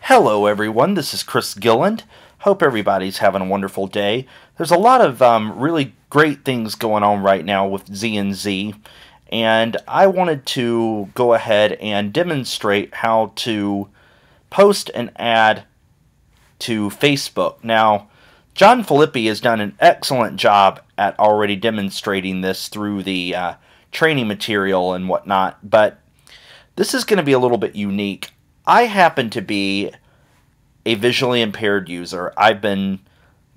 Hello everyone, this is Chris Gilland. Hope everybody's having a wonderful day. There's a lot of really great things going on right now with Z&Z, and I wanted to go ahead and demonstrate how to post an ad to Facebook. Now, John Filippi has done an excellent job at already demonstrating this through the training material and whatnot, but this is going to be a little bit unique. I happen to be a visually impaired user. I've been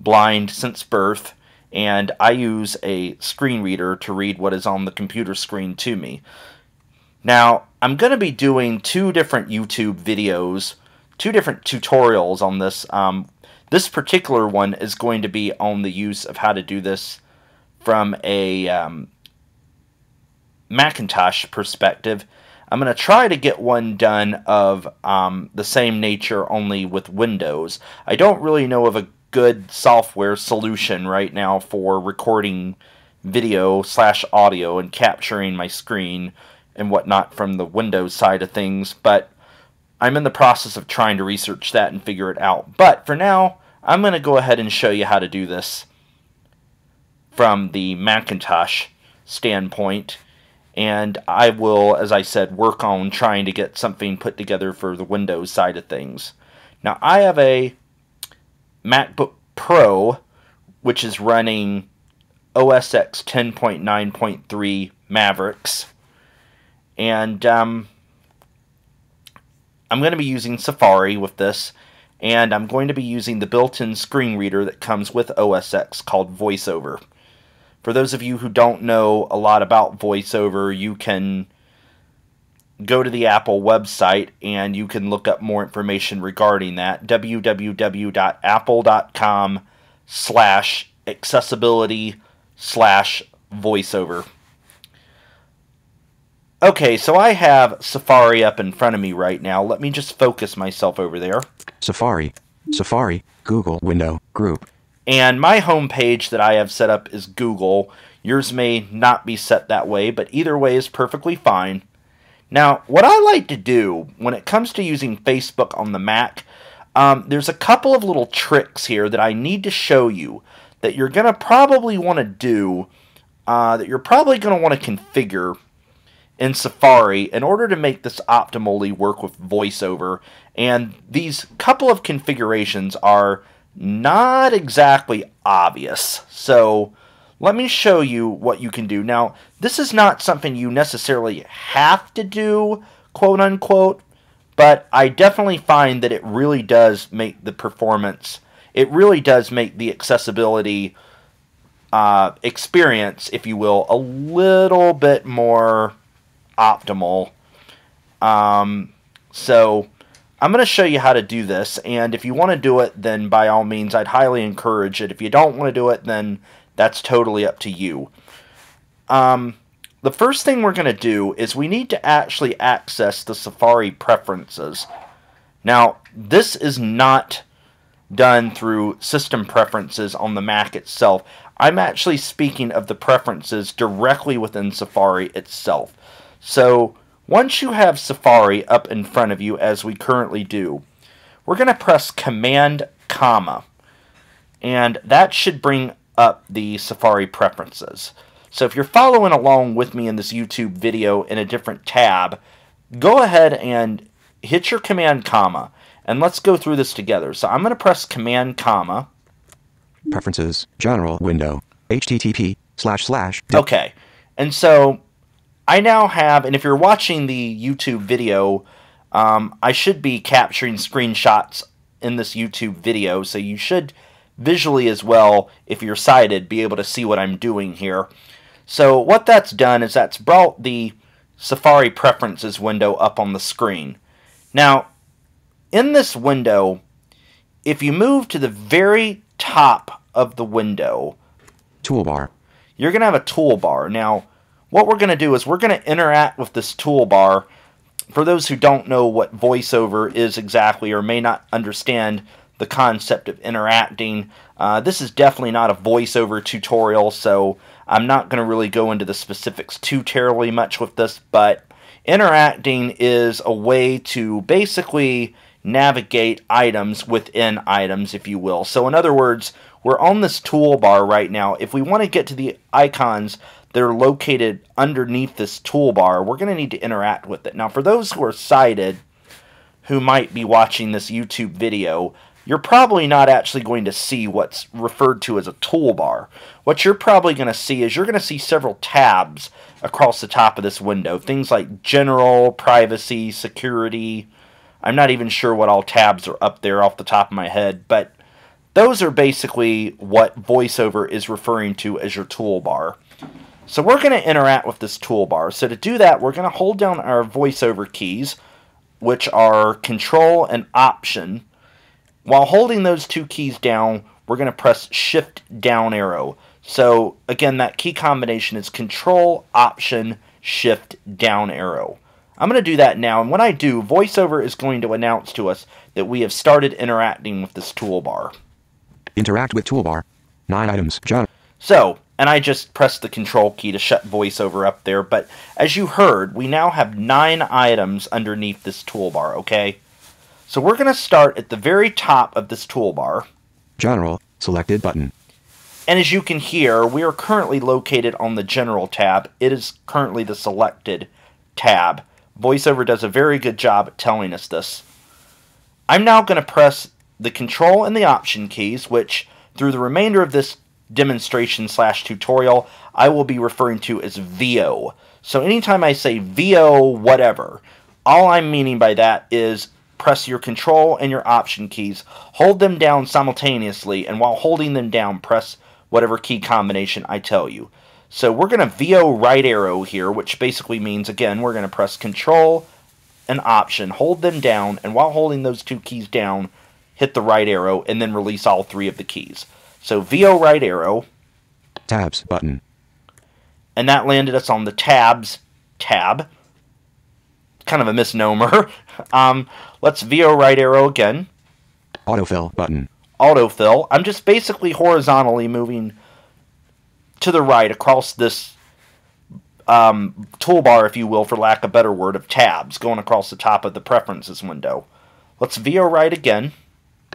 blind since birth, and I use a screen reader to read what is on the computer screen to me. Now, I'm going to be doing two different YouTube videos, two different tutorials on this. This particular one is going to be on the use of how to do this from a Macintosh perspective. I'm going to try to get one done of the same nature only with Windows. I don't really know of a good software solution right now for recording video/audio and capturing my screen and whatnot from the Windows side of things, but I'm in the process of trying to research that and figure it out. But for now, I'm going to go ahead and show you how to do this from the Macintosh standpoint. And I will, as I said, work on trying to get something put together for the Windows side of things. Now, I have a MacBook Pro, which is running OS X 10.9.3 Mavericks. And I'm going to be using Safari with this. And I'm going to be using the built-in screen reader that comes with OS X called VoiceOver. For those of you who don't know a lot about VoiceOver, you can go to the Apple website and you can look up more information regarding that. www.apple.com/accessibility/voiceover. Okay, so I have Safari up in front of me right now. Let me just focus myself over there. Safari, Google, window, group. And my home page that I have set up is Google. Yours may not be set that way, but either way is perfectly fine. Now, what I like to do when it comes to using Facebook on the Mac, there's a couple of little tricks here that I need to show you that you're going to probably want to do, that you're probably going to want to configure in Safari in order to make this optimally work with VoiceOver. And these couple of configurations are not exactly obvious. So let me show you what you can do. Now, this is not something you necessarily have to do, quote unquote, but I definitely find that it really does make the performance, it really does make the accessibility experience, if you will, a little bit more optimal. So I'm going to show you how to do this, and if you want to do it, then by all means, I'd highly encourage it. If you don't want to do it, then that's totally up to you. The first thing we're going to do is we need to actually access the Safari preferences. Now, this is not done through system preferences on the Mac itself. I'm actually speaking of the preferences directly within Safari itself. So once you have Safari up in front of you, as we currently do, we're going to press Command, comma, and that should bring up the Safari preferences. So if you're following along with me in this YouTube video in a different tab, go ahead and hit your Command, comma, and let's go through this together. So I'm going to press Command, comma. Preferences, General, window, http:// Okay, and so I now have, and if you're watching the YouTube video, I should be capturing screenshots in this YouTube video, so you should visually as well, if you're sighted, be able to see what I'm doing here. So what that's done is that's brought the Safari Preferences window up on the screen. Now, in this window, if you move to the very top of the window, toolbar, you're going to have a toolbar. Now, what we're going to do is we're going to interact with this toolbar. For those who don't know what VoiceOver is exactly or may not understand the concept of interacting, this is definitely not a VoiceOver tutorial, so I'm not going to really go into the specifics too terribly much with this, but interacting is a way to basically navigate items within items, if you will. So in other words, we're on this toolbar right now. If we want to get to the icons that are located underneath this toolbar, we're going to need to interact with it. Now, for those who are sighted, who might be watching this YouTube video, you're probably not actually going to see what's referred to as a toolbar. What you're probably going to see is you're going to see several tabs across the top of this window. Things like General, Privacy, Security. I'm not even sure what all tabs are up there off the top of my head, but those are basically what VoiceOver is referring to as your toolbar. So we're going to interact with this toolbar. So to do that, we're going to hold down our VoiceOver keys, which are Control and Option. While holding those two keys down, we're going to press Shift down arrow. So again, that key combination is Control, Option, Shift down arrow. I'm going to do that now, and when I do, VoiceOver is going to announce to us that we have started interacting with this toolbar. Interact with toolbar. 9 items. General. So, and I just pressed the Control key to shut VoiceOver up there, but as you heard, we now have 9 items underneath this toolbar, okay? So we're going to start at the very top of this toolbar. General. Selected button. And as you can hear, we are currently located on the General tab. It is currently the Selected tab. VoiceOver does a very good job at telling us this. I'm now going to press the Control and the Option keys, which through the remainder of this demonstration / tutorial, I will be referring to as VO. So anytime I say VO whatever, all I'm meaning by that is press your Control and your Option keys, hold them down simultaneously, and while holding them down, press whatever key combination I tell you. So we're going to VO right arrow here, which basically means, again, we're going to press Control and Option, hold them down, and while holding those two keys down, hit the right arrow, and then release all 3 of the keys. So VO right arrow. Tabs button. And that landed us on the Tabs tab. Kind of a misnomer. Let's VO right arrow again. Autofill button. Autofill. I'm just basically horizontally moving to the right across this toolbar, if you will, for lack of a better word, of tabs going across the top of the Preferences window. Let's VO right again.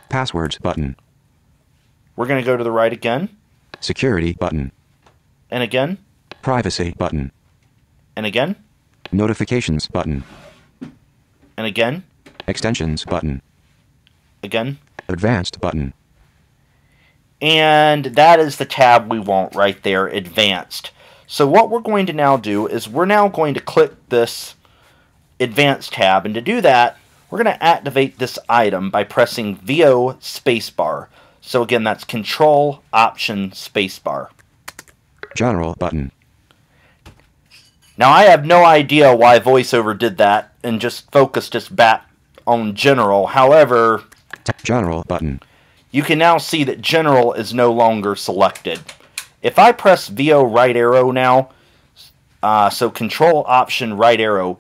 Passwords button. We're going to go to the right again. Security button. And again. Privacy button. And again. Notifications button. And again. Extensions button. Again. Advanced button. And that is the tab we want right there, Advanced. So what we're going to now do is we're now going to click this Advanced tab, and to do that, we're going to activate this item by pressing VO spacebar. So again, that's Control, Option, spacebar. General button. Now I have no idea why VoiceOver did that and just focused us back on General. However, General button. you can now see that General is no longer selected. If I press VO right arrow now, so Control, Option, right arrow,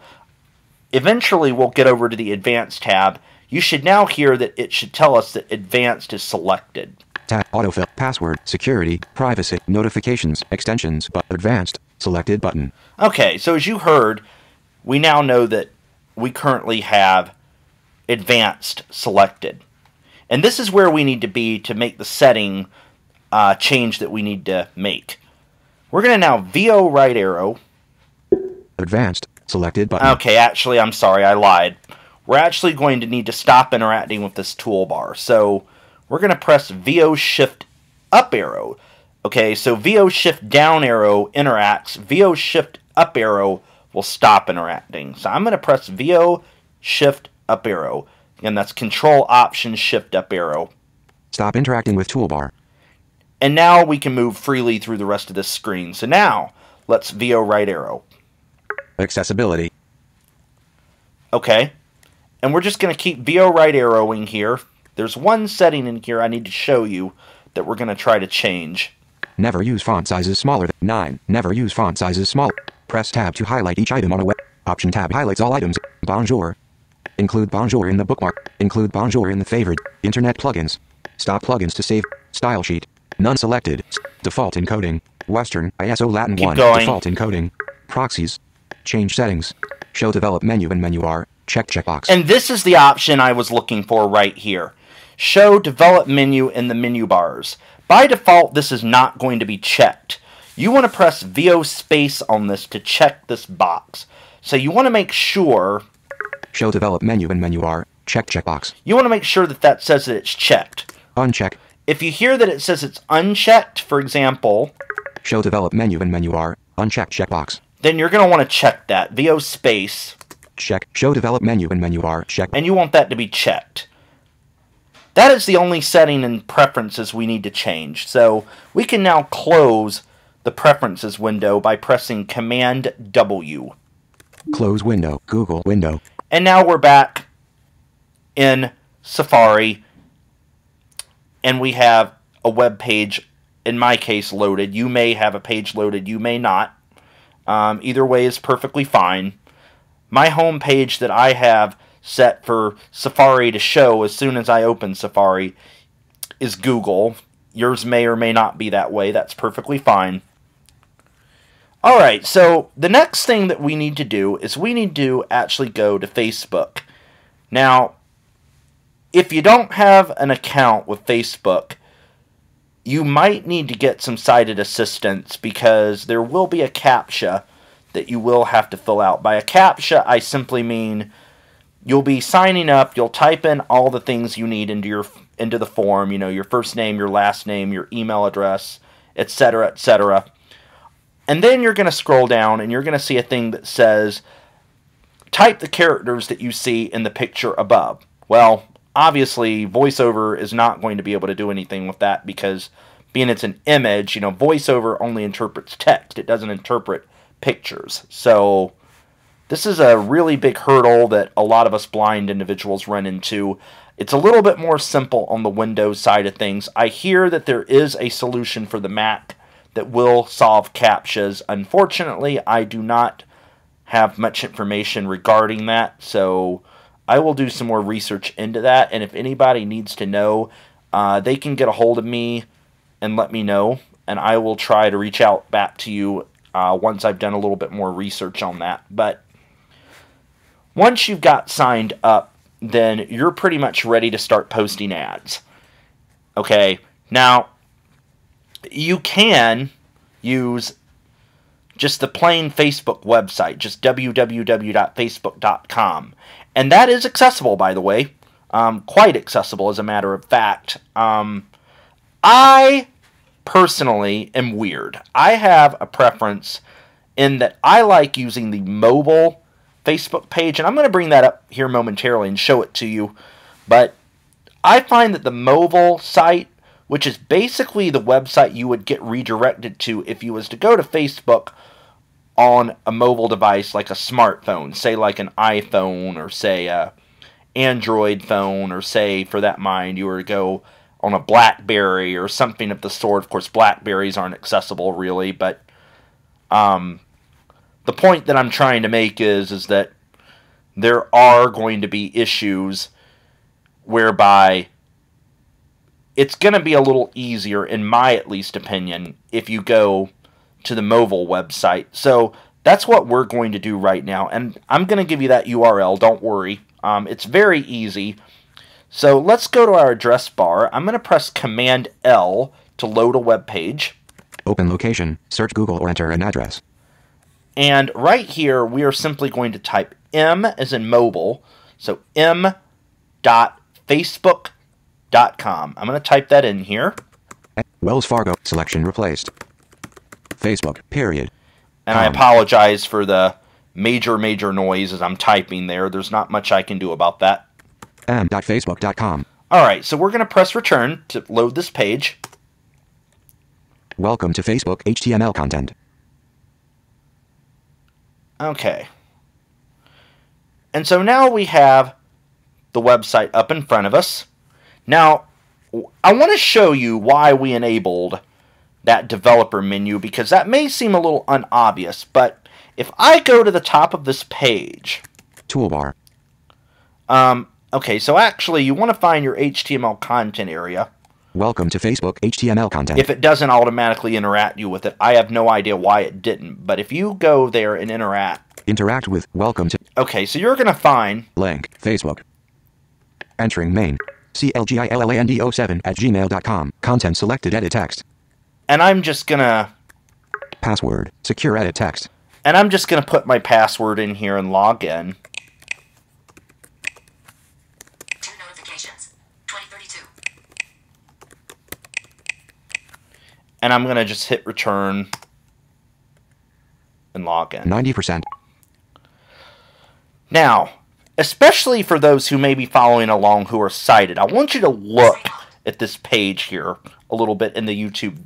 eventually we'll get over to the Advanced tab. You should now hear that it should tell us that Advanced is selected. Tab, autofill, password, security, privacy, notifications, extensions, but advanced, selected button. Okay, so as you heard, we now know that we currently have Advanced selected. And this is where we need to be to make the setting change that we need to make. We're going to now VO right arrow. Advanced, selected button. Okay, actually, I'm sorry, I lied. We're actually going to need to stop interacting with this toolbar. So we're going to press VO Shift up arrow. Okay, so VO Shift down arrow interacts. VO Shift up arrow will stop interacting. So I'm going to press VO Shift up arrow. Again, that's Control, Option, Shift up arrow. Stop interacting with toolbar. And now we can move freely through the rest of this screen. So now, let's VO right arrow. Accessibility. Okay. And we're just going to keep VO right arrowing here. There's one setting in here I need to show you that we're going to try to change. Never use font sizes smaller than 9. Never use font sizes smaller. Press tab to highlight each item on a web. Option tab highlights all items. Bonjour. Include Bonjour in the bookmark. Include Bonjour in the favored. Internet plugins. Stop plugins to save. Style sheet. None selected. Default encoding. Western ISO Latin 1. Going. Default encoding. Proxies. Change settings. Show develop menu and menu bar. checkbox. And this is the option I was looking for right here. Show develop menu in the menu bars. By default, this is not going to be checked. You want to press VO space on this to check this box. So you want to make sure... Show develop menu in menu bar. Checkbox. You want to make sure that that says that it's checked. Uncheck. If you hear that it says it's unchecked, for example... Show develop menu in menu bar. Uncheck checkbox. Then you're going to want to check that. VO space. Check. Show develop menu in menu bar. Check. And you want that to be checked. That is the only setting in preferences we need to change. So we can now close the preferences window by pressing Command W. Close window. Google window. And now we're back in Safari. And we have a web page, in my case, loaded. You may have a page loaded. You may not. Either way is perfectly fine. My home page that I have set for Safari to show as soon as I open Safari is Google. Yours may or may not be that way. That's perfectly fine. Alright, so the next thing that we need to do is we need to actually go to Facebook. Now, if you don't have an account with Facebook, you might need to get some sighted assistance because there will be a CAPTCHA that you will have to fill out. By a CAPTCHA, I simply mean you'll be signing up, you'll type in all the things you need into the form, you know, your first name, your last name, your email address, etc., etc. And then you're going to scroll down and you're going to see a thing that says, type the characters that you see in the picture above. Well, obviously, VoiceOver is not going to be able to do anything with that because being it's an image, you know, VoiceOver only interprets text. It doesn't interpret pictures. So this is a really big hurdle that a lot of us blind individuals run into. It's a little bit more simple on the Windows side of things. I hear that there is a solution for the Mac that will solve CAPTCHAs. Unfortunately, I do not have much information regarding that, so I will do some more research into that, and if anybody needs to know, they can get a hold of me and let me know, and I will try to reach out back to you once I've done a little bit more research on that. But once you've got signed up, then you're pretty much ready to start posting ads. Okay, now you can use just the plain Facebook website, just www.facebook.com. And that is accessible, by the way. Quite accessible, as a matter of fact. I personally am weird. I have a preference in that I like using the mobile Facebook page. And I'm going to bring that up here momentarily and show it to you. But I find that the mobile site, which is basically the website you would get redirected to if you was to go to Facebook on a mobile device like a smartphone, say like an iPhone or say a Android phone, or say for that mind you were to go on a BlackBerry or something of the sort. Of course, BlackBerries aren't accessible really, but the point that I'm trying to make is that there are going to be issues whereby it's going to be a little easier, in my at least opinion, if you go to the mobile website. So that's what we're going to do right now, and I'm going to give you that URL, don't worry. It's very easy. So let's go to our address bar. I'm going to press Command L to load a web page. Open location, search Google or enter an address. And right here we are simply going to type M as in mobile, so m.facebook.com. I'm going to type that in here. Wells Fargo selection replaced. Facebook, period. And I apologize for the major noise as I'm typing there. There's not much I can do about that. m.facebook.com. Alright, so we're going to press return to load this page. Welcome to Facebook HTML content. Okay. And so now we have the website up in front of us. Now, I want to show you why we enabled that developer menu, because that may seem a little unobvious, but if I go to the top of this page... Toolbar. Okay, so actually you want to find your HTML content area. Welcome to Facebook HTML content. if it doesn't automatically interact you with it. I have no idea why it didn't, but if you go there and Interact with welcome to okay, so you're going to find link Facebook. Entering main. CLGILLAND07 @gmail.com. Content selected, edit text. and I'm just going to Password. Secure edit text. put my password in here and log in. 2 notifications. 2032. And I'm going to just hit return and log in. 90%. Now, especially for those who may be following along who are sighted, I want you to look at this page here a little bit in the YouTube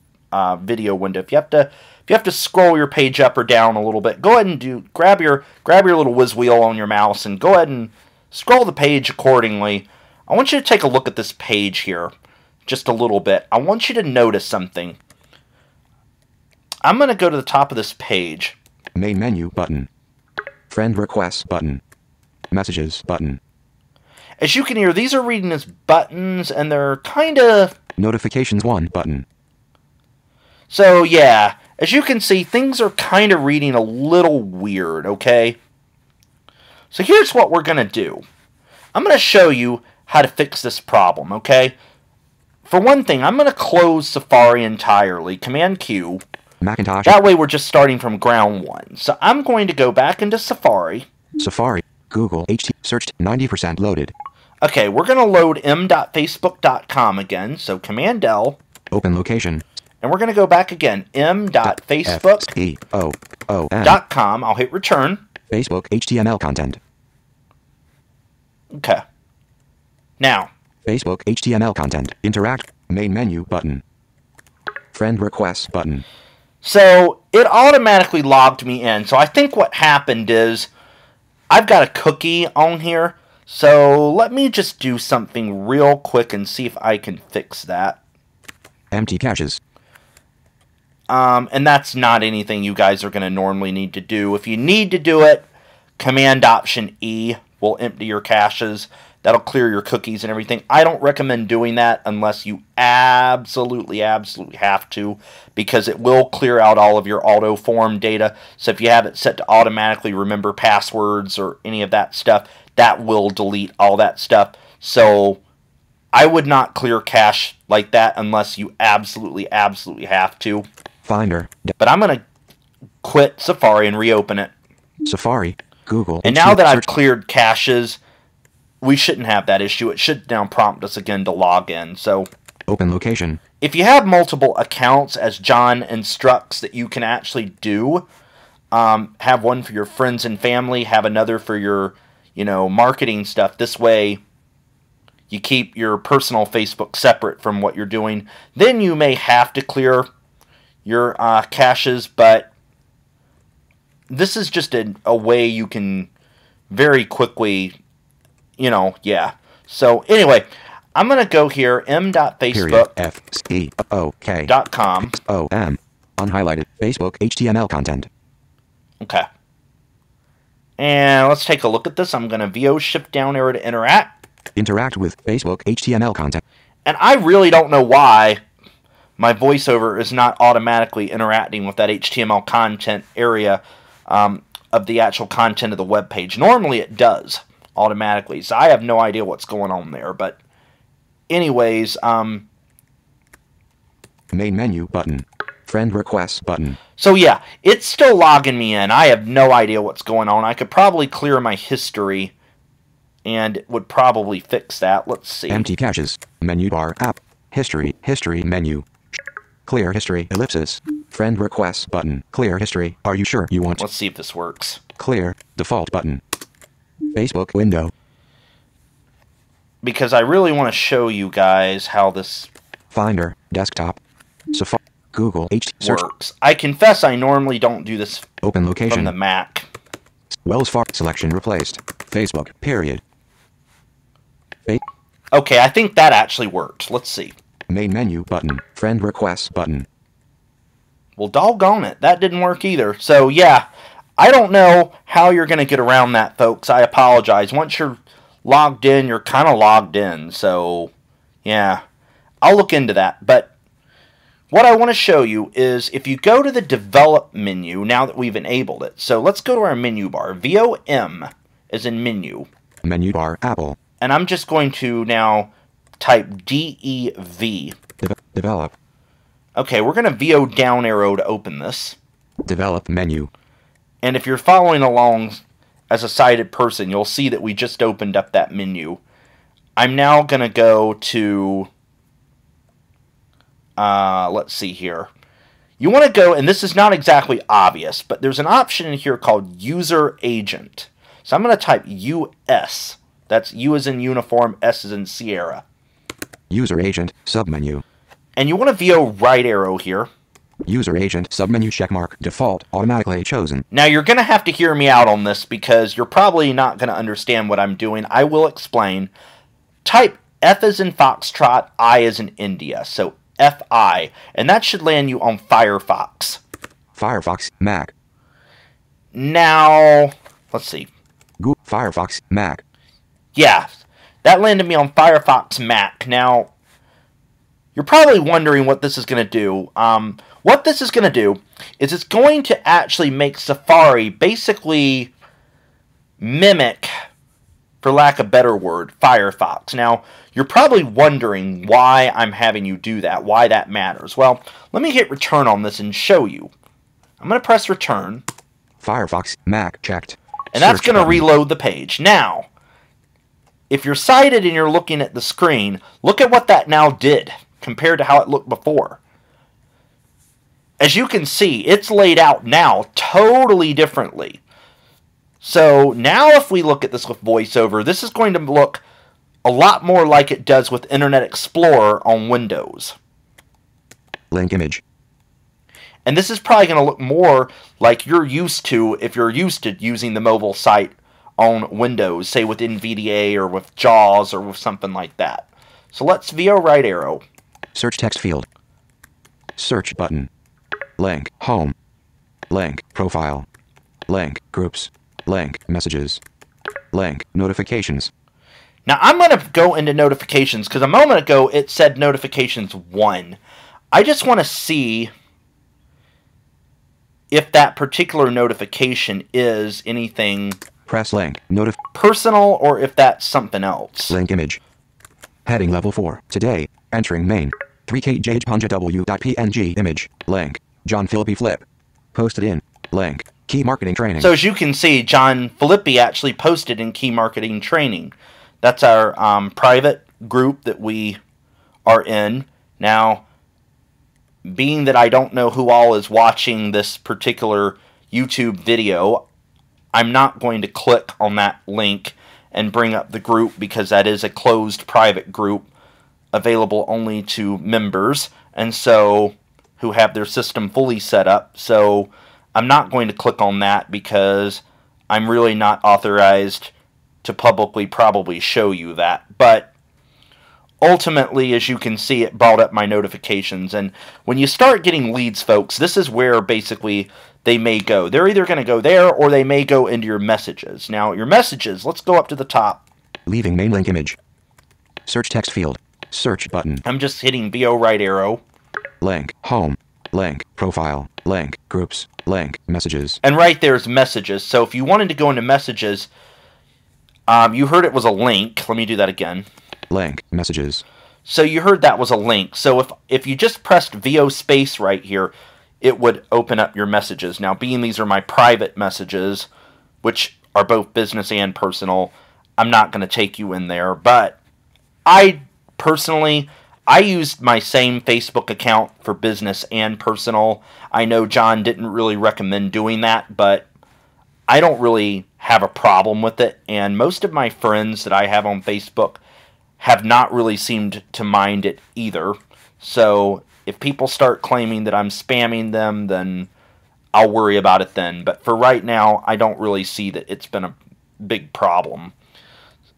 video window. If you have to scroll your page up or down a little bit, go ahead and grab your little whiz wheel on your mouse and go ahead and scroll the page accordingly. I want you to take a look at this page here just a little bit. I want you to notice something. I'm going to go to the top of this page. Main menu button. Friend requests button. Messages button. As you can hear, these are reading as buttons, and they're kind of... Notifications 1 button. So, yeah, as you can see, things are kind of reading a little weird, okay? So here's what we're going to do. I'm going to show you how to fix this problem, okay? For one thing, I'm going to close Safari entirely, Command-Q. Macintosh. That way we're just starting from ground one. So I'm going to go back into Safari. Safari. Google HT. Searched 90% loaded. Okay, we're going to load m.facebook.com again, so Command-L. Open location. And we're going to go back again, m.facebook.com. I'll hit return. Facebook HTML content. Okay. Now, Facebook HTML content. Interact. Main menu button. Friend requests button. so it automatically logged me in. So I think what happened is I've got a cookie on here. So let me just do something real quick and see if I can fix that. Empty caches. And that's not anything you guys are going to normally need to do. If you need to do it, Command-Option-E will empty your caches. That'll clear your cookies and everything. I don't recommend doing that unless you absolutely have to, because it will clear out all of your auto form data. So if you have it set to automatically remember passwords or any of that stuff, that will delete all that stuff. So I would not clear cache like that unless you absolutely have to. Finder. But I'm going to quit Safari and reopen it. Safari. Google. And now that I've cleared caches, we shouldn't have that issue. It should now prompt us again to log in. So Open location. if you have multiple accounts, as John instructs that you can actually do, have one for your friends and family, have another for your, marketing stuff. This way, you keep your personal Facebook separate from what you're doing. Then you may have to clear your caches, but this is just a way you can very quickly, yeah. So anyway, I'm going to go here, m.facebook.com. FCOK.com. Unhighlighted. Facebook HTML content. Okay. And let's take a look at this. I'm going to VO shift down arrow to interact. Interact with Facebook HTML content. And I really don't know why my voiceover is not automatically interacting with that HTML content area of the actual content of the web page. Normally it does automatically, so I have no idea what's going on there. But anyways, Main menu button. Friend requests button. so yeah, it's still logging me in. I have no idea what's going on. I could probably clear my history, and it would probably fix that. Let's see. Empty caches. Menu bar. App. History. History menu. Clear history. Ellipsis. Friend requests button. Clear history. Are you sure you want? Let's see if this works. Clear. Default button. Facebook window. Because I really want to show you guys how this Finder. Desktop. Safari. Google search. works. I confess I normally don't do this Open from location. the Mac. Wells Fargo selection replaced. Facebook. Period. Okay, I think that actually worked. Let's see. Main menu button. Friend requests button. Well, doggone it. That didn't work either. So, yeah, I don't know how you're going to get around that, folks. I apologize. Once you're logged in, you're kind of logged in. So, yeah. I'll look into that. But what I want to show you is if you go to the Develop menu, now that we've enabled it. So let's go to our menu bar. VOM is in menu. Menu bar, Apple. And I'm just going to now type DEV. Develop. Okay, we're going to VO down arrow to open this. Develop menu. And if you're following along as a sighted person, you'll see that we just opened up that menu. I'm now going to go to, let's see here. You want to go, and this is not exactly obvious, but there's an option in here called User Agent. So I'm going to type US. That's U as in uniform, S as in Sierra. User agent, submenu. And you want to VO right arrow here. User agent, submenu checkmark, default, automatically chosen. Now you're going to have to hear me out on this because you're probably not going to understand what I'm doing. I will explain. Type F as in Foxtrot, I as in India. So FI. And that should land you on Firefox. Firefox, Mac. Now, let's see. Firefox, Mac. Yeah, that landed me on Firefox Mac. Now, you're probably wondering what this is going to do. What this is going to do is it's going to actually make Safari basically mimic, for lack of a better word, Firefox. Now, you're probably wondering why I'm having you do that, why that matters. Well, let me hit return on this and show you. I'm going to press return. Firefox, Mac, checked. And that's going to reload the page. Now, if you're sighted and you're looking at the screen, look at what that now did compared to how it looked before. As you can see, it's laid out now totally differently. So now if we look at this with VoiceOver, this is going to look a lot more like it does with Internet Explorer on Windows. Link image. And this is probably going to look more like you're used to if you're used to using the mobile site on Windows, say with NVDA or with JAWS or with something like that. So let's VO right arrow. Search text field. Search button. Link, home. Link, profile. Link, groups. Link, messages. Link, notifications. Now I'm going to go into notifications because a moment ago it said notifications 1. I just want to see if that particular notification is anything Press link, personal or if that's something else. Link image. Heading level 4. Today, entering main. 3kjpunjaw.png image. Link. John Philippi Flip. Posted in. Link. Key marketing training. So as you can see, John Philippi actually posted in Key Marketing Training. That's our private group that we are in. Now, being that I don't know who all is watching this particular YouTube video, I'm not going to click on that link and bring up the group because that is a closed private group available only to members and so who have their system fully set up. So I'm not going to click on that because I'm really not authorized to publicly probably show you that. But ultimately, as you can see, it brought up my notifications. And when you start getting leads, folks, this is where basically they may go. They're either going to go there or they may go into your messages. Now, your messages, let's go up to the top. Leaving main link image. Search text field. Search button. I'm just hitting VO right arrow. Link. Home. Link. Profile. Link. Groups. Link. Messages. And right there's messages. So if you wanted to go into messages, you heard it was a link. Let me do that again. Link. Messages. So you heard that was a link. So if you just pressed VO space right here, it would open up your messages. Now, being these are my private messages, which are both business and personal, I'm not going to take you in there. But I used my same Facebook account for business and personal. I know John didn't really recommend doing that, but I don't really have a problem with it. And most of my friends that I have on Facebook have not really seemed to mind it either. So if people start claiming that I'm spamming them, then I'll worry about it then. But for right now, I don't really see that it's been a big problem.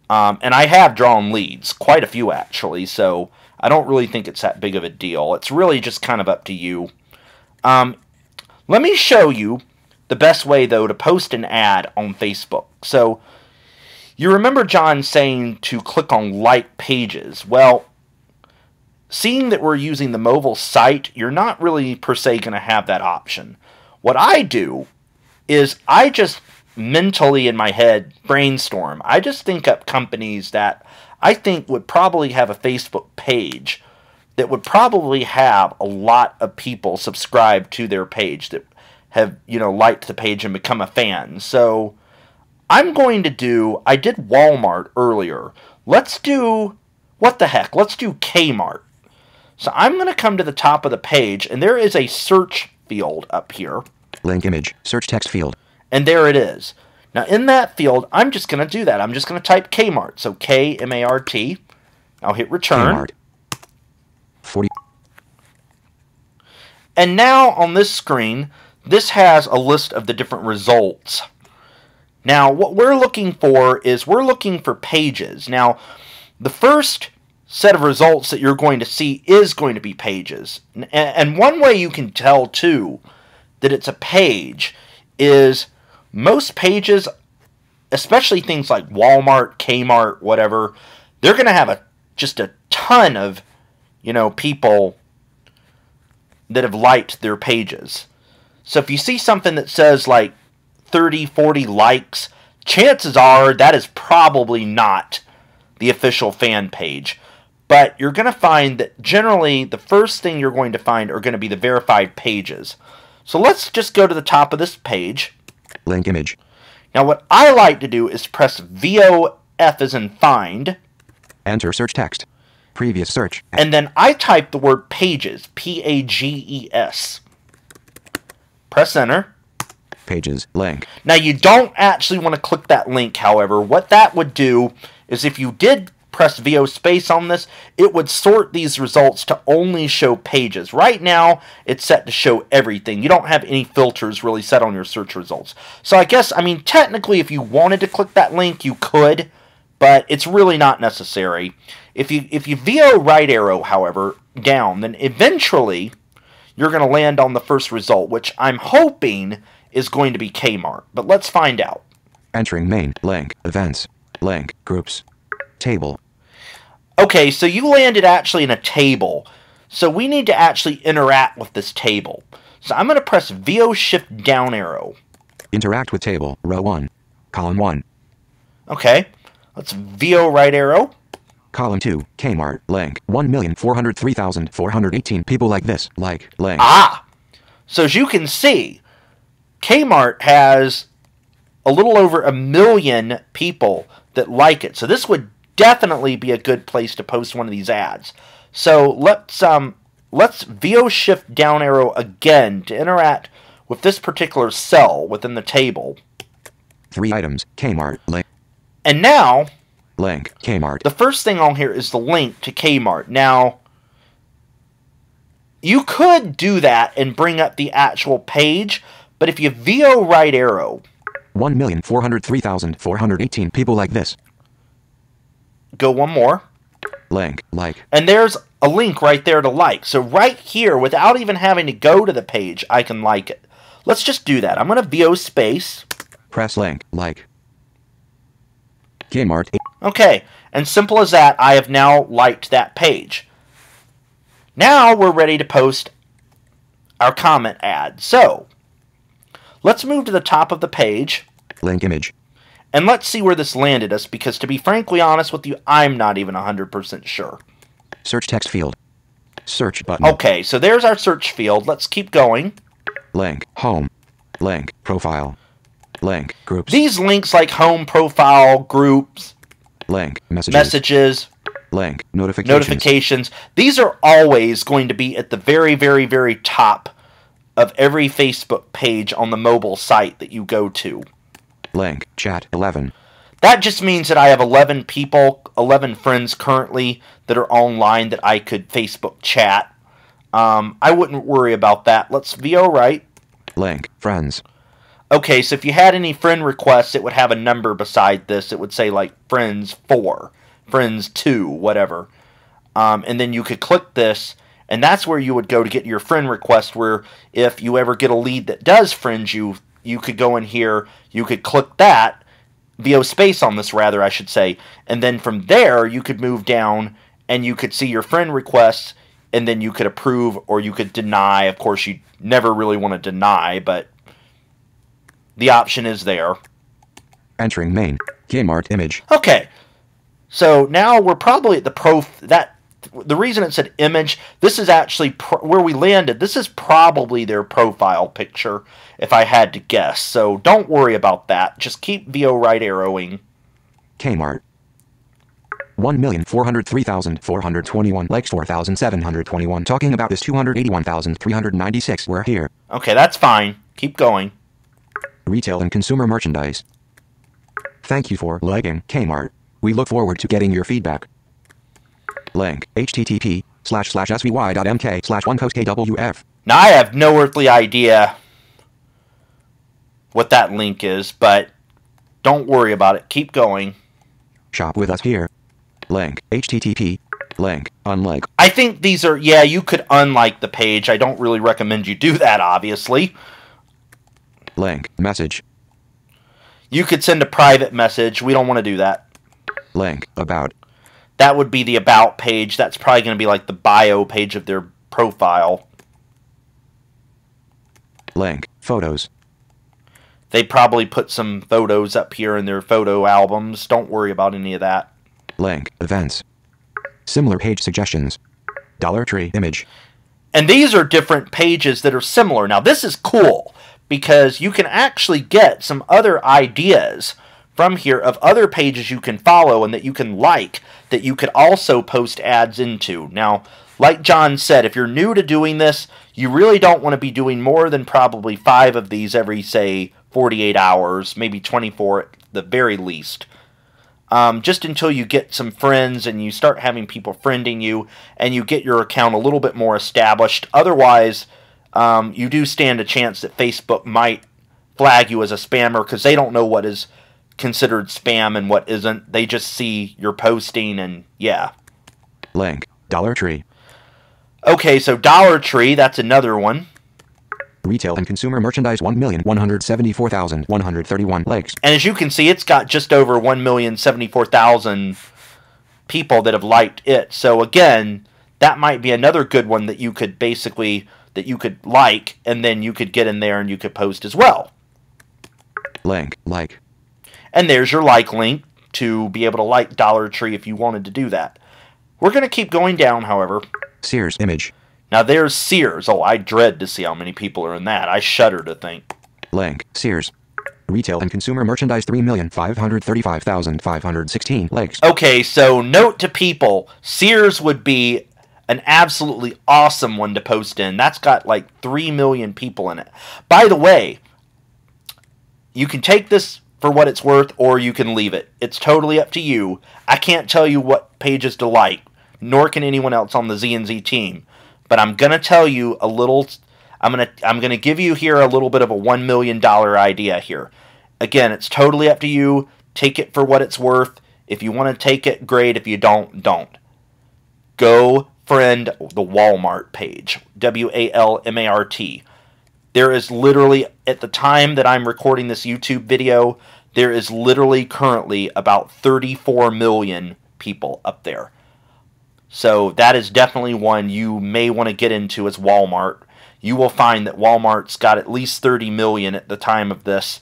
And I have drawn leads, quite a few actually, so I don't really think it's that big of a deal. It's really just kind of up to you. Let me show you the best way, though, to post an ad on Facebook. So you remember John saying to click on like pages. Well, seeing that we're using the mobile site, you're not really per se going to have that option. What I do is I just mentally in my head brainstorm. I just think up companies that I think would probably have a Facebook page that would probably have a lot of people subscribe to their page that have, liked the page and become a fan. So I'm going to do, I did Walmart earlier. Let's do, what the heck, let's do Kmart. So I'm going to come to the top of the page, and there is a search field up here. Link image, search text field. And there it is. Now in that field, I'm just going to do that. I'm just going to type Kmart. So Kmart. I'll hit return. Kmart. 40. And now on this screen, this has a list of the different results. Now what we're looking for is we're looking for pages. Now the first set of results that you're going to see is going to be pages. And one way you can tell too that it's a page is most pages, especially things like Walmart, Kmart, whatever, they're going to have just a ton of, people that have liked their pages. So if you see something that says like 30, 40 likes, chances are that is probably not the official fan page. But you're going to find that generally the first thing you're going to find are going to be the verified pages. So let's just go to the top of this page. Link image. Now what I like to do is press VOF as in find. Enter search text. Previous search. And then I type the word pages. Pages. Press enter. Pages. Link. Now you don't actually want to click that link, however. What that would do is if you did press VO space on this, it would sort these results to only show pages. Right now, it's set to show everything. You don't have any filters really set on your search results. So I guess, technically if you wanted to click that link, you could, but it's really not necessary. If you VO right arrow, however, down, then eventually you're going to land on the first result, which I'm hoping is going to be Kmart. But let's find out. Entering main, link, events, link, groups, table. Okay, so you landed actually in a table. So we need to actually interact with this table. So I'm going to press VO shift down arrow. Interact with table, row 1, column 1. Okay, let's VO right arrow. Column 2, Kmart, link, 1,403,418 people like this, link. Ah! So as you can see, Kmart has a little over 1 million people that like it. So this would definitely be a good place to post one of these ads. So let's VO shift down arrow again to interact with this particular cell within the table. 3 items, Kmart, link. And now, link, Kmart. the first thing on here is the link to Kmart. Now, you could do that and bring up the actual page, but if you VO right arrow, 1,403,418 people like this. Go one more. Link, like. And there's a link right there to like. So right here, without even having to go to the page, I can like it. Let's just do that. I'm going to VO space. Press link, like. Kmart. Okay, and simple as that, I have now liked that page. Now we're ready to post our comment ad. So, let's move to the top of the page. Link image. And let's see where this landed us, because to be frankly honest with you, I'm not even 100% sure. Search text field. Search button. Okay, so there's our search field. Let's keep going. Link, home. Link, profile. Link, groups. These links like home, profile, groups, link, messages, link, notifications. These are always going to be at the very, very, very top of every Facebook page on the mobile site that you go to. Link, chat, 11. That just means that I have 11 people, 11 friends currently that are online that I could Facebook chat. I wouldn't worry about that. Let's VO right. Link, friends. Okay, so if you had any friend requests, it would have a number beside this. It would say like friends 4, friends 2, whatever. And then you could click this, and that's where you would go to get your friend request, where if you ever get a lead that does friend you, you could go in here, you could click that, VO space on this rather, I should say, and then from there you could move down and you could see your friend requests. and then you could approve or you could deny. Of course, you never really want to deny, but the option is there. Entering main. Kmart image. Okay, so now we're probably at the reason it said image, this is actually where we landed. This is probably their profile picture, if I had to guess. So don't worry about that. Just keep VO right arrowing. Kmart. 1,403,421 likes, 4,721 talking about this, 281,396 were here. Okay, that's fine. Keep going. Retail and consumer merchandise. Thank you for liking Kmart. We look forward to getting your feedback. Link http://svy.mk/1costkwf. Now, I have no earthly idea what that link is, but don't worry about it. Keep going. Shop with us here. Link http. Link unlike. I think these are, yeah, you could unlike the page. I don't really recommend you do that, obviously. Link message. You could send a private message. We don't want to do that. Link about. That would be the about page. That's probably going to be like the bio page of their profile. Link photos. They probably put some photos up here in their photo albums. Don't worry about any of that. Link events. Similar page suggestions. Dollar Tree image. And these are different pages that are similar. Now, this is cool because you can actually get some other ideas from here of other pages you can follow and that you can like, that you could also post ads into. Now, like John said, if you're new to doing this, you really don't want to be doing more than probably 5 of these every, say, 48 hours, maybe 24 at the very least. Just until you get some friends and you start having people friending you and you get your account a little bit more established. Otherwise, you do stand a chance that Facebook might flag you as a spammer because they don't know what is considered spam and what isn't. They just see your posting and yeah. Link Dollar Tree. Okay, so Dollar Tree, that's another one. Retail and consumer merchandise, 1,174,131 likes. And as you can see, it's got just over 1,074,000 people that have liked it. So again, that might be another good one that you could basically, that you could like, and then you could get in there and you could post as well. Link like. And there's your like link to be able to like Dollar Tree if you wanted to do that. We're going to keep going down, however. Sears image. Now there's Sears. Oh, I dread to see how many people are in that. I shudder to think. Link Sears. Retail and consumer merchandise, 3,535,516 likes. Okay, so note to people, Sears would be an absolutely awesome one to post in. That's got like 3 million people in it. By the way, you can take this for what it's worth, or you can leave it. It's totally up to you. I can't tell you what pages to like, nor can anyone else on the ZNZ team. But I'm gonna tell you a little. I'm gonna give you here a little bit of a $1 million idea here. Again, it's totally up to you. Take it for what it's worth. If you want to take it, great. If you don't, don't. Go friend the Walmart page. WALMART. There is literally, at the time that I'm recording this YouTube video, there is literally currently about 34 million people up there. So that is definitely one you may want to get into as Walmart. You will find that Walmart's got at least 30 million at the time of this.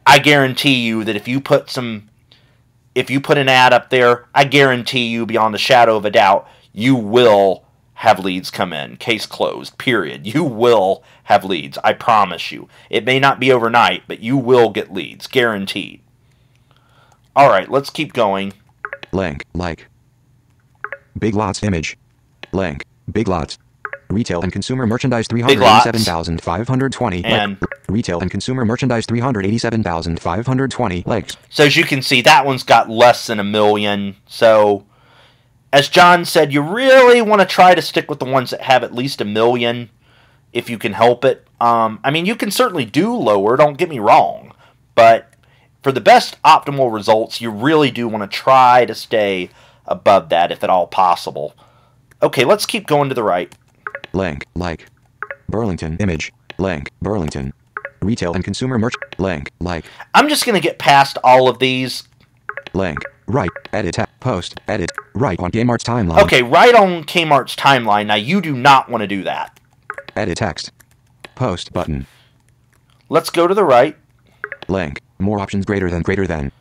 I guarantee you that if you put an ad up there, I guarantee you beyond a shadow of a doubt, you will have leads come in. Case closed, period. You will have leads. I promise you. It may not be overnight, but you will get leads. Guaranteed. Alright, let's keep going. Link like. Big Lots image. Link Big Lots. Retail and consumer merchandise, 387,520 and retail and consumer merchandise, 387,520 likes. So as you can see, that one's got less than 1 million. So as John said, you really want to try to stick with the ones that have at least 1 million if you can help it. I mean, you can certainly do lower, don't get me wrong, but for the best optimal results, you really do want to try to stay above that if at all possible. Okay, let's keep going to the right. Link like. Burlington image. Link Burlington. Retail and consumer merch. Link like. I'm just going to get past all of these. Link. Right. Edit. Post. Edit. Right on Kmart's timeline. Okay, right on Kmart's timeline. Now, you do not want to do that. Edit text. Post button. Let's go to the right. Link. More options greater than.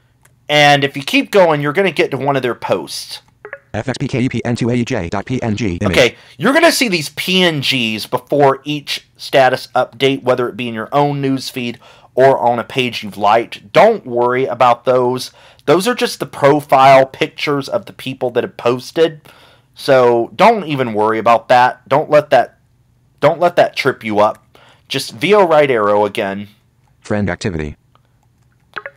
And if you keep going, you're going to get to one of their posts. fxpkepn2aej.png image. Okay, you're going to see these PNGs before each status update, whether it be in your own newsfeed or on a page you've liked. Don't worry about those. Those are just the profile pictures of the people that have posted. So don't even worry about that. Don't let that trip you up. Just VO right arrow again. Friend activity.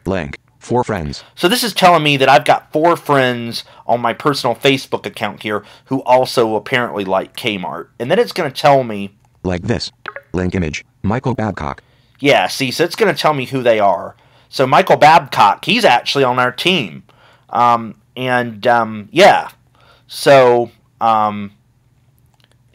Link. 4 friends. So this is telling me that I've got 4 friends on my personal Facebook account here who also apparently like Kmart. And then it's going to tell me... Like this. Link image. Michael Babcock. Yeah, see, so it's going to tell me who they are. So Michael Babcock, he's actually on our team. Yeah. So,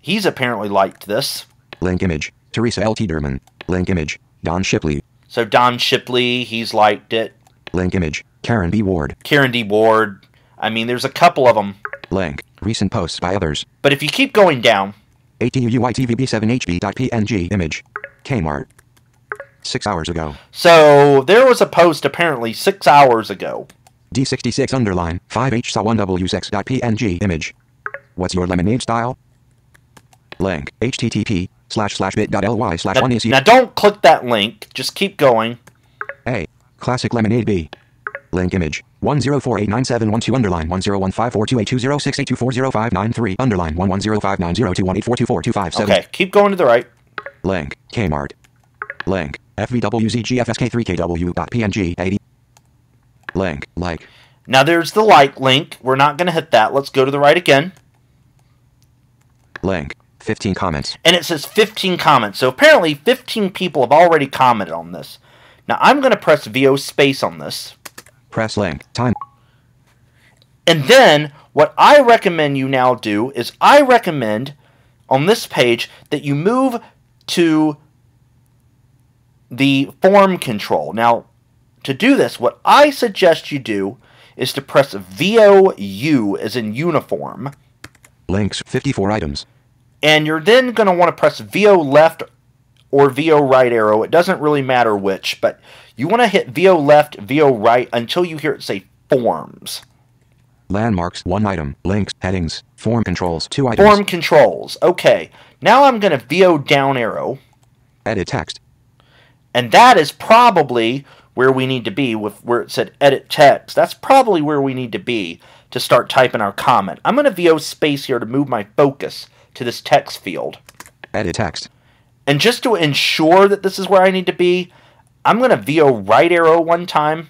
he's apparently liked this. Link image. Teresa L. Tederman. Link image. Don Shipley. So Don Shipley, he's liked it. Link image. Karen B. Ward. Karen D. Ward. I mean, there's a couple of them. Link. Recent posts by others. But if you keep going down... ATUUITVB7HB.PNG image. Kmart. 6 hours ago. So, there was a post apparently 6 hours ago. D66 underline 5H1W6.png image. What's your lemonade style? Link. http://bit.ly/1EC. Now don't click that link. Just keep going. A. Classic lemonade B. Link image. 1048971 underline 10154282068240593 underline 110590218424257. Okay, keep going to the right. Link. Kmart. Link. FVWZGFSK3KW.png 80. Link. Like. Now there's the like link. We're not going to hit that. Let's go to the right again. Link. 15 comments. And it says 15 comments. So apparently 15 people have already commented on this. Now I'm going to press VO space on this. Press link. Time. And then what I recommend you now do is I recommend on this page that you move to the form control. Now, to do this, what I suggest you do is to press VOU as in uniform. Links 54 items. And you're then going to want to press VO left or VO right arrow. It doesn't really matter which, but you want to hit VO left, VO right until you hear it say forms. Landmarks 1 item. Links, headings, form controls 2 items. Form controls. Okay. Now I'm going to VO down arrow. Edit text. And that is probably where we need to be with where it said edit text. That's probably where we need to be to start typing our comment. I'm going to VO space here to move my focus to this text field. Edit text. And just to ensure that this is where I need to be, I'm going to VO right arrow one time.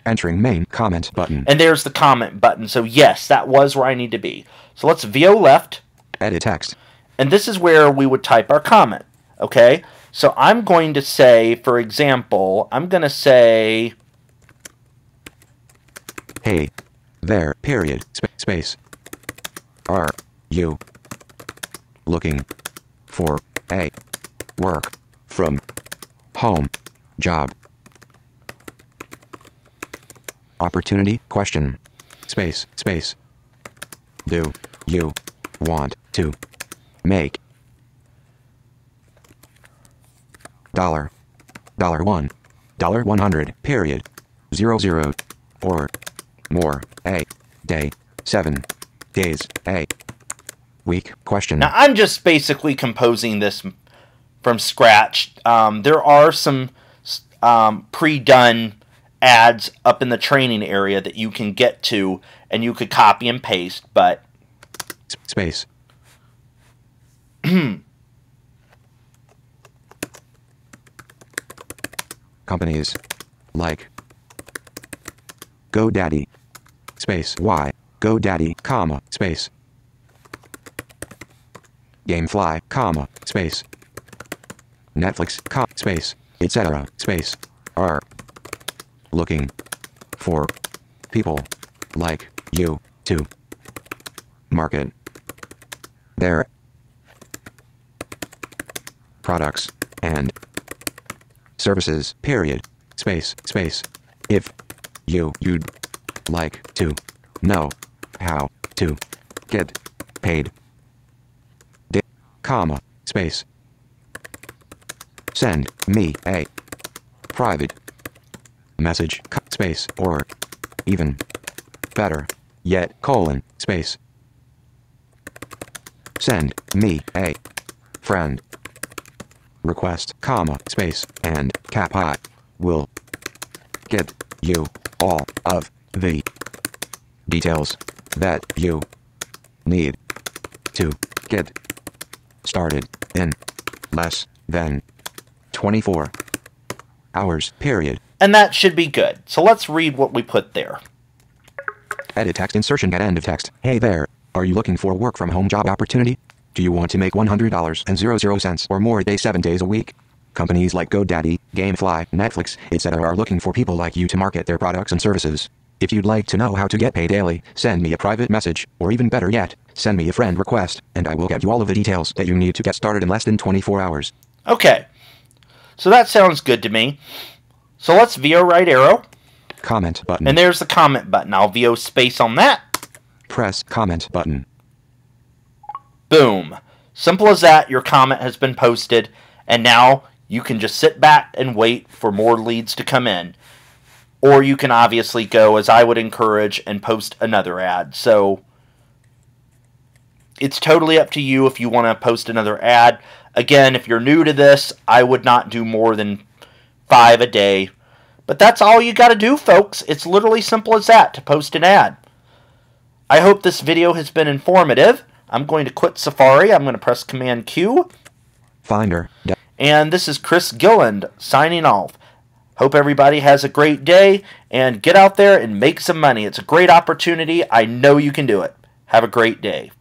Entering main comment button. And there's the comment button. So yes, that was where I need to be. So let's VO left. Edit text. And this is where we would type our comment. Okay? So I'm going to say, for example, I'm going to say... Hey. There. Period. Space. Are you looking for a work from home job opportunity? Question. Space. Do you want to make $1 $100 period 00 or more a day 7 days a week? Question. Now I'm just basically composing this from scratch. There are some pre-done ads up in the training area that you can get to and you could copy and paste, but space. Companies like GoDaddy space Y GoDaddy comma space Gamefly comma space Netflix space etc. space are looking for people like you to market their products and services period space if you'd like to know how to get paid. Comma, space. Send me a private message, space, or even better yet, colon, space. Send me a friend request, comma, space, and cap I will get you all of the details that you need to get started in less than 24 hours, period. And that should be good. So let's read what we put there. Edit text insertion at end of text. Hey there, are you looking for a work from home job opportunity? Do you want to make $100.00 or more a day 7 days a week? Companies like GoDaddy, Gamefly, Netflix, etc. are looking for people like you to market their products and services. If you'd like to know how to get paid daily, send me a private message, or even better yet, send me a friend request, and I will get you all of the details that you need to get started in less than 24 hours. Okay, so that sounds good to me. So let's VO right arrow. Comment button. And there's the comment button. I'll VO space on that. Press comment button. Boom. Simple as that, your comment has been posted, and now you can just sit back and wait for more leads to come in. Or you can obviously go, as I would encourage, and post another ad. So it's totally up to you if you want to post another ad. Again, if you're new to this, I would not do more than 5 a day. But that's all you got to do, folks. It's literally simple as that to post an ad. I hope this video has been informative. I'm going to quit Safari. I'm going to press Command Q. Finder. And this is Chris Gilland signing off. Hope everybody has a great day, and get out there and make some money. It's a great opportunity. I know you can do it. Have a great day.